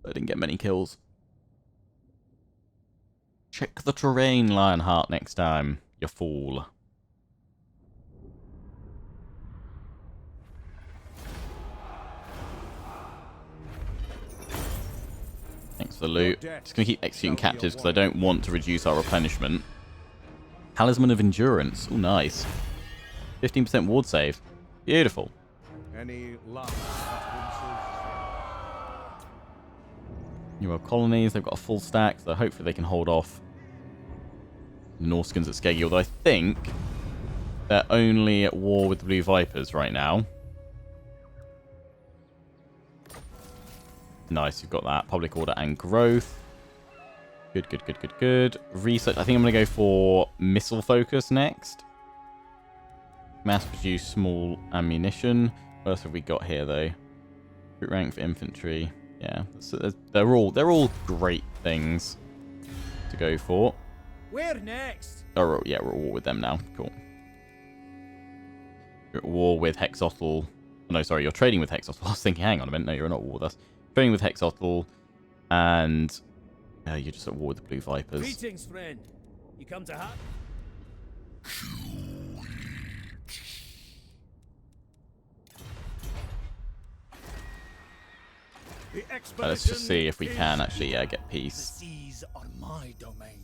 But I didn't get many kills. Check the terrain, Lionheart, next time. You fool. Thanks for the loot. Just going to keep executing captives because I don't want to reduce our replenishment. Talisman of Endurance. Oh, nice. 15% ward save. Beautiful. Any last New World colonies. They've got a full stack, so hopefully they can hold off the Norskins at Skeggy. Although I think they're only at war with the Blue Vipers right now. Nice, you've got that. Public order and growth. Good, good, good, good, good. Research. I think I'm going to go for missile focus next. Mass produce small ammunition. What else have we got here, though? Recruit rank for infantry. Yeah, so they're all great things to go for. Where next? Oh, yeah, we're at war with them now. Cool. You're at war with Hexotl. Oh, no, sorry, you're trading with Hexotl. I was thinking, hang on a minute. No, you're not at war with us. Trading with Hexotl, and you're just at war with the Blue Vipers. Greetings, friend. You come to have? Let's just see if we can actually, get peace. The seas are my domain.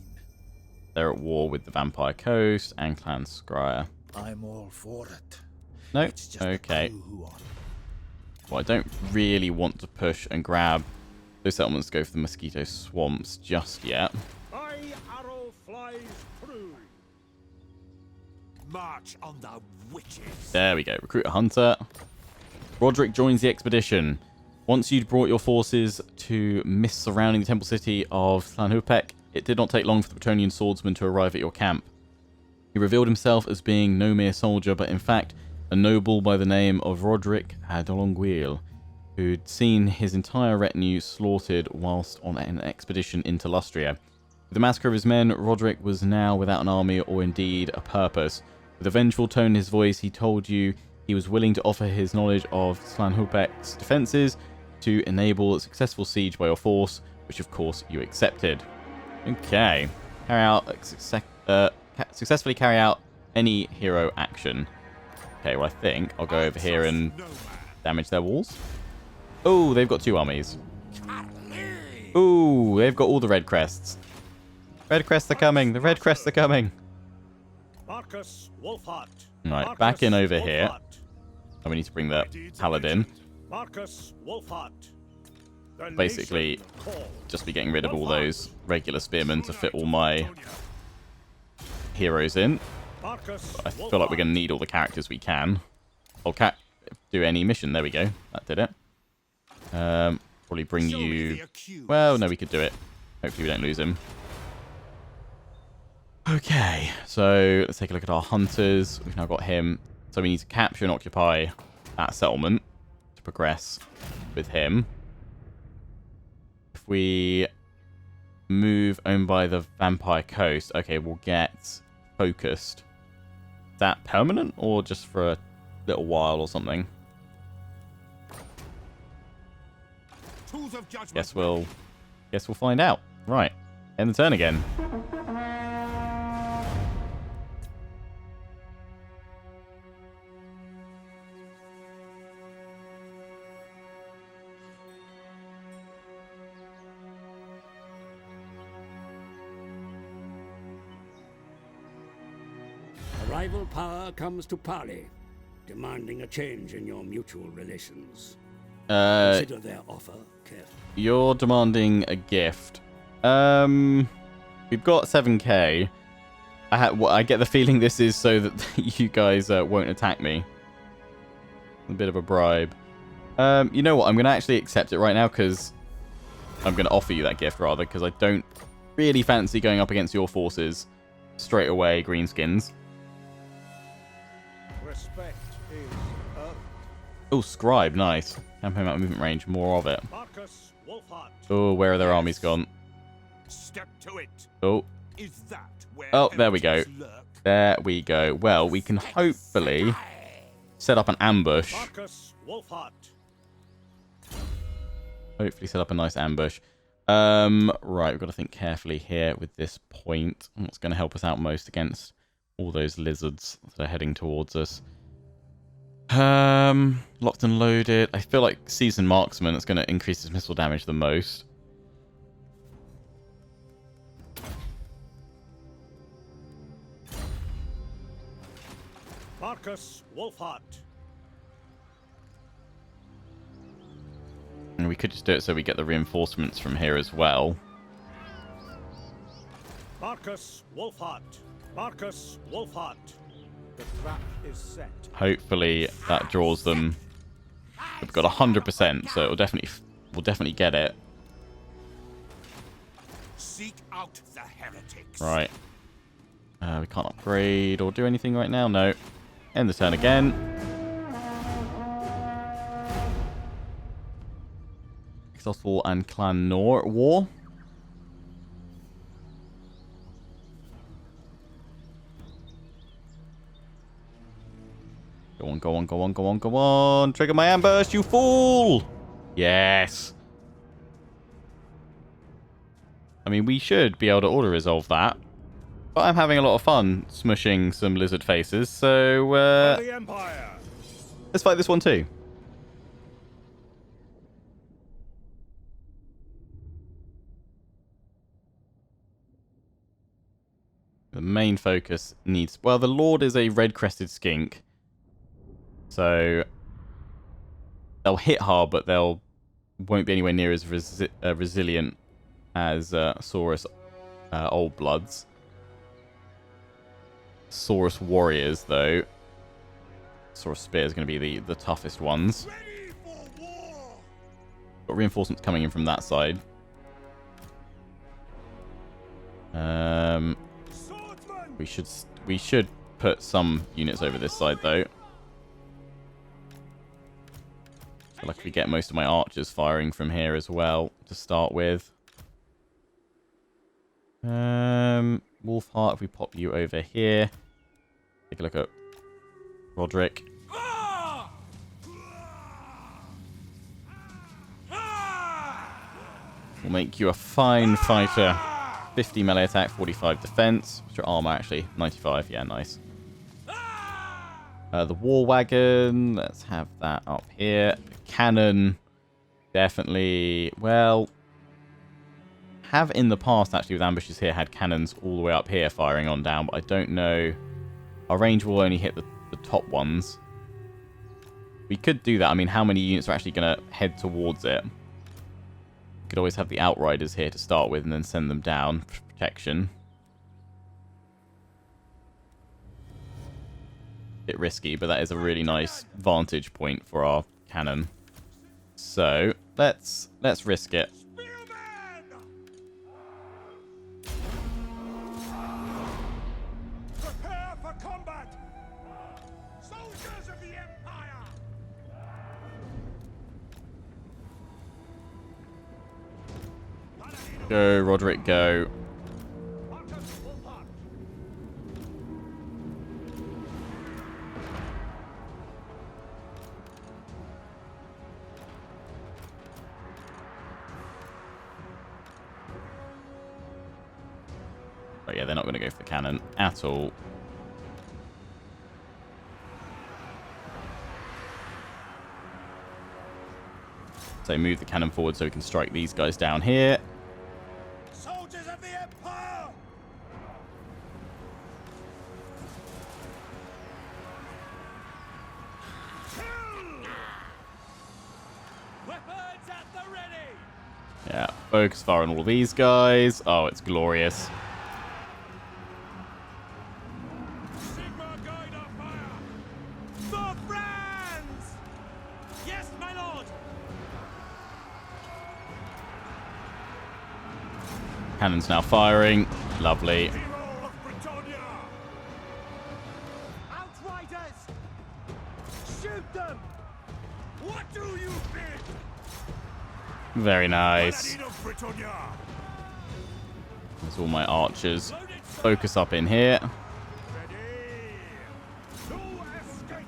They're at war with the Vampire Coast and Clan Scryer. I'm all for it. No? It's just Okay. the crew who are. Well, I don't really want to push and grab those settlements to go for the Mosquito Swamps just yet. My arrow flies through. March on the witches. There we go. Recruit a hunter. Roderick joins the expedition. Once you'd brought your forces to mist surrounding the temple city of Llanhupec, it did not take long for the Bretonnian swordsman to arrive at your camp. He revealed himself as being no mere soldier, but in fact a noble by the name of Roderick Adolonguil, who'd seen his entire retinue slaughtered whilst on an expedition into Lustria. With the massacre of his men, Roderick was now without an army or indeed a purpose. With a vengeful tone in his voice, he told you he was willing to offer his knowledge of Llanhupec's defences to enable a successful siege by your force, which of course you accepted. Okay. Successfully carry out any hero action. Okay, well I think I'll go over here and damage their walls. Oh, they've got two armies. Oh, they've got all the red crests. Red crests are coming. The red crests are coming. Marcus Wulfhart. Right, back in over here. And we need to bring the paladin. Marcus Wulfhart. Basically, just be getting rid of all those regular spearmen to fit all my heroes in. But I feel like we're going to need all the characters we can. I'll do any mission. There we go. That did it. Probably bring you... Well, no, we could do it. Hopefully we don't lose him. Okay, so let's take a look at our hunters. We've now got him. So we need to capture and occupy that settlement to progress with him. If we move owned by the Vampire Coast, okay, we'll get focused. Is that permanent or just for a little while or something? Guess we'll find out. Right, end the turn again. A rival power comes to parley, demanding a change in your mutual relations. Consider their offer carefully. You're demanding a gift. We've got 7k. I get the feeling this is so that you guys won't attack me. A bit of a bribe. You know what? I'm going to actually accept it right now because I'm going to offer you that gift rather because I don't really fancy going up against your forces straight away, greenskins. Respect is earned. Oh, scribe, nice. Campaign out movement range, more of it. Marcus Wulfhart. Oh, where are their armies gone? Step to it. Oh, Is that where oh, there we go. enemies lurk? There we go. Well, we can hopefully set up an ambush. Marcus Wulfhart. Hopefully set up a nice ambush. Right, we've got to think carefully here with this point. What's going to help us out most against all those lizards that are heading towards us? Locked and loaded. I feel like seasoned marksman is going to increase his missile damage the most. Marcus Wulfhart. And we could just do it so we get the reinforcements from here as well. Marcus Wulfhart. Marcus Wulfhart. The trap is set. Hopefully that draws them. We've got 100%, so we'll definitely get it. Seek out the heretics. Right. We can't upgrade or do anything right now. No. End the turn again. Exhaust War and Clan Nor War. Go on, go on, go on, go on, go on. Trigger my ambush, you fool! Yes. I mean, we should be able to auto-resolve that. But I'm having a lot of fun smushing some lizard faces, so For the Empire. let's fight this one too. The main focus needs... Well, the Lord is a red-crested skink. So they'll hit hard, but they'll won't be anywhere near as resilient as Saurus Old Bloods. Saurus Warriors, though. Saurus Spear is going to be the toughest ones. Ready for war. Got reinforcements coming in from that side. Swordsman. We should put some units over this side, though. I feel like we get most of my archers firing from here as well to start with. Wulfhart, if we pop you over here. Take a look at Roderick. We'll make you a fine fighter. 50 melee attack, 45 defense. What's your armor, actually? 95. Yeah, nice. The war wagon. Let's have that up here. Cannon. Definitely. Well, have in the past, actually, with ambushes here, had cannons all the way up here firing on down, but I don't know. Our range will only hit the top ones. We could do that. I mean, how many units are actually going to head towards it? Could always have the Outriders here to start with and then send them down for protection. Bit risky, but that is a really nice vantage point for our cannon. So let's risk it. Prepare for combat. Soldiers of the Empire. Go, Roderick, go. But yeah, they're not going to go for the cannon at all. So move the cannon forward so we can strike these guys down here. Soldiers of the Empire. Weapons at the ready. Yeah, focus fire on all these guys. Oh, it's glorious. Sigma guide our fire. For France. Yes, my lord. Cannon's now firing. Lovely. Hero of Britannia! Outriders! Shoot them! What do you bid? Very nice. Paladin of Britannia! There's all my archers. Focus up in here. Ready! No escape!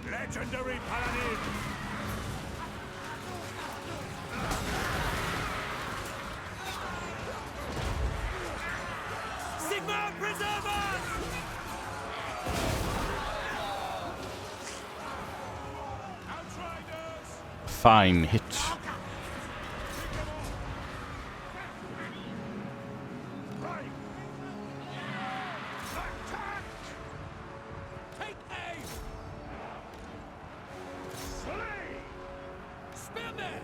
Legendary Paladin! Sigma Preservers! Outriders! Fine hit. Right! Attack! Take aim! Slay! Spearmen!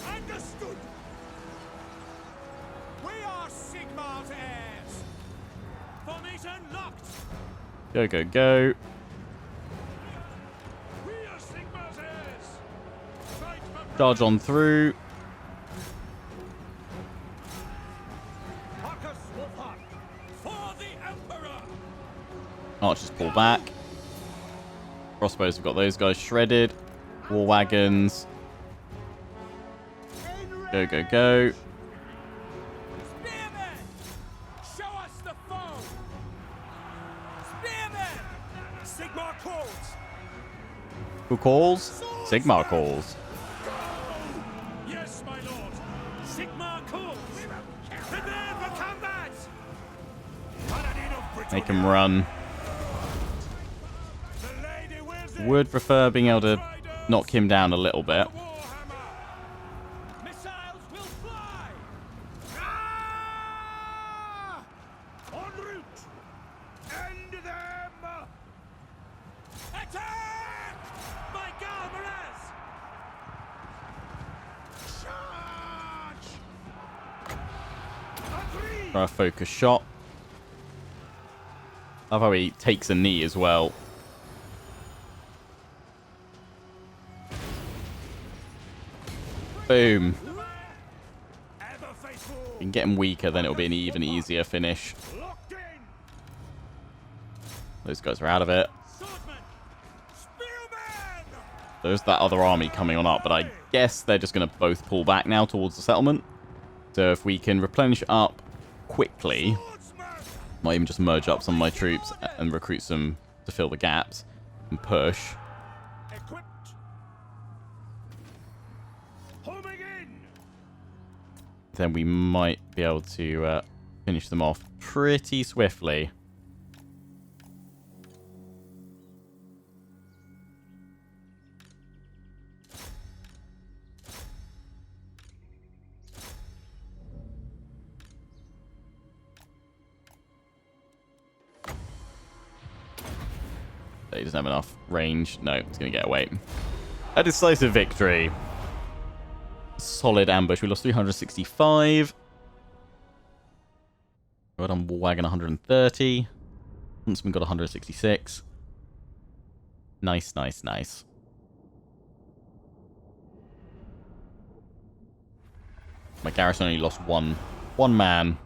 Understood! We are Sigmar's heirs! Formation locked! Go, go, go. We are Sigmar's heirs! Fight for Charge on through. Marcus Wulfhart! For the Emperor! Archers pull back. Crossbows have got those guys shredded. War wagons. Go, go, go. Spearmen! Show us the foe! Spearmen! Sigmar calls! Who calls? Sigmar calls. Yes, my lord! Sigmar calls! Prepare for combat! Paladin of Britannia! Make him run. The lady wills it! Would prefer being able to knock him down a little bit. Warhammer! Missiles will fly! Ah! En route! End them! Attack! My Galmaras! Charge! Agree! Try a focus shot. Love how he takes a knee as well. Boom. Ever faithful! You can get him weaker, then it'll be an even easier finish. Locked in! Those guys are out of it. Swordsman! Spearman! There's that other army coming on up, but I guess they're just going to both pull back now towards the settlement. So if we can replenish up quickly, Swordsman! might even just merge up some of my troops and recruit some to fill the gaps and push. Equipped! Homing in! Then we might be able to finish them off pretty swiftly. He doesn't have enough range. No, it's going to get away. A decisive victory. Solid ambush. We lost 365. Got on War Wagon 130. Huntsman got 166. Nice, nice, nice. My garrison only lost one man.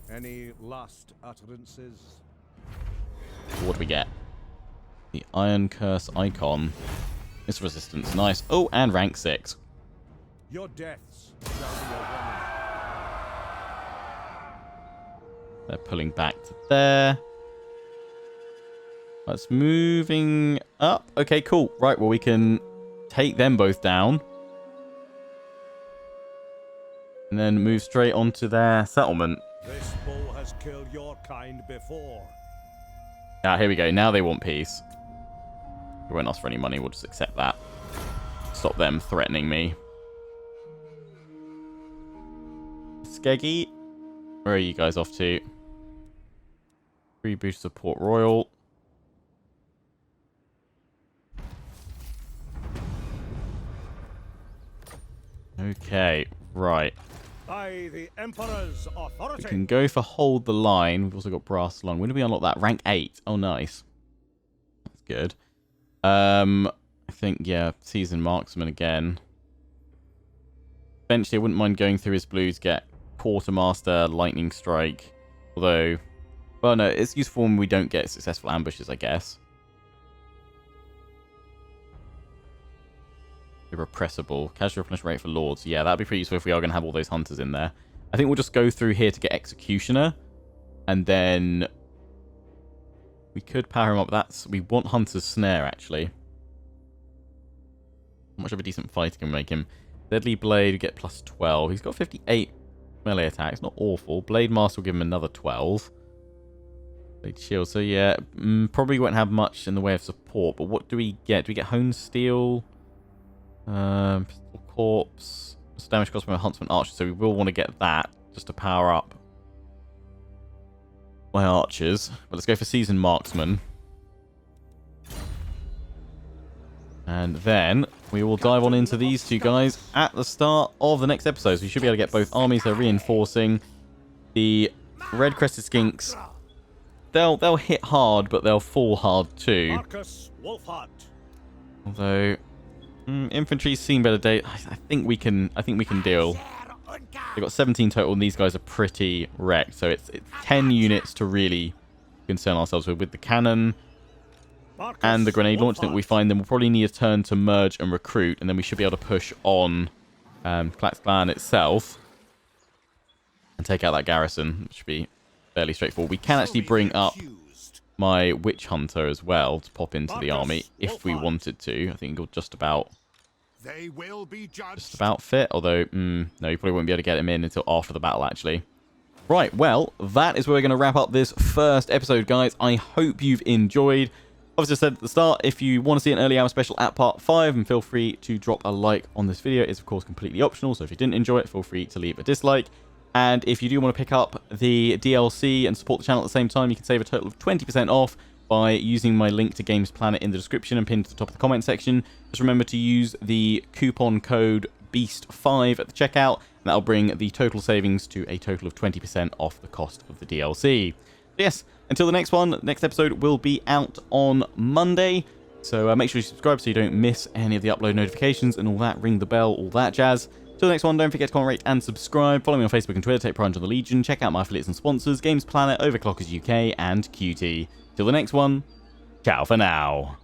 Any last utterances? What do we get? The Iron Curse icon. It's resistance. Nice. Oh, and rank 6. Your deaths shall be a warning. They're pulling back to there. That's moving up. Okay, cool. Right, well, we can take them both down. And then move straight onto their settlement. This bow has killed your kind before. Ah, here we go. Now they want peace. We won't ask for any money. We'll just accept that. Stop them threatening me. Skeggy, where are you guys off to? Free boost of Port Royal. Okay, right. By the Emperor's We authority. can go for hold the line. We've also got brass lung. When do we unlock that? Rank 8. Oh, nice. That's good. I think, yeah, season marksman again. eventually I wouldn't mind going through his blues, get Quartermaster, Lightning Strike. Although, well, no, it's useful when we don't get successful ambushes, I guess. Irrepressible. Casual replenishment rate for Lords. Yeah, that'd be pretty useful if we are going to have all those Hunters in there. I think we'll just go through here to get Executioner. And then we could power him up. We want Hunter's Snare, actually. How much of a decent fighter can we make him? Deadly Blade, we get plus 12. He's got 58 melee attacks. Not awful. Blade Master will give him another 12. Blade Shield. So, yeah, probably won't have much in the way of support. But what do we get? Do we get Hone Steel? Pistol Corpse. It's damage cost from a Huntsman Archer. So we will want to get that just to power up my archers. But let's go for Seasoned Marksman. And then we will dive on into these two guys at the start of the next episode. So we should be able to get both armies. They're reinforcing. The Red Crested Skinks, they'll hit hard, but they'll fall hard too. Marcus Wulfhart. Although infantry's seen better days. I think we can deal. They've got 17 total, and these guys are pretty wrecked. So it's 10 units to really concern ourselves with the cannon and the grenade launch. I think we find them. We'll probably need a turn to merge and recruit, and then we should be able to push on Klax's clan itself and take out that garrison, which should be fairly straightforward. We can actually bring up my Witch Hunter as well to pop into the army if we wanted to. I think it'll just about fit, although no, you probably won't be able to get him in until after the battle, actually. Right, well, that is where we're going to wrap up this first episode, guys. I hope you've enjoyed. Obviously, I said at the start, if you want to see an early hour special at part 5, then feel free to drop a like on this video. It's, of course, completely optional, so if you didn't enjoy it, feel free to leave a dislike. And if you do want to pick up the DLC and support the channel at the same time, you can save a total of 20% off by using my link to Games Planet in the description and pinned to the top of the comment section. Just remember to use the coupon code BEAST5 at the checkout, and that'll bring the total savings to a total of 20% off the cost of the DLC. Yes, until the next one, next episode will be out on Monday. So make sure you subscribe so you don't miss any of the upload notifications and all that. Ring the bell, all that jazz. Till the next one, don't forget to comment, rate, and subscribe. Follow me on Facebook and Twitter, take pride in the Legion. Check out my affiliates and sponsors, Games Planet, Overclockers UK, and QT. Till the next one, ciao for now.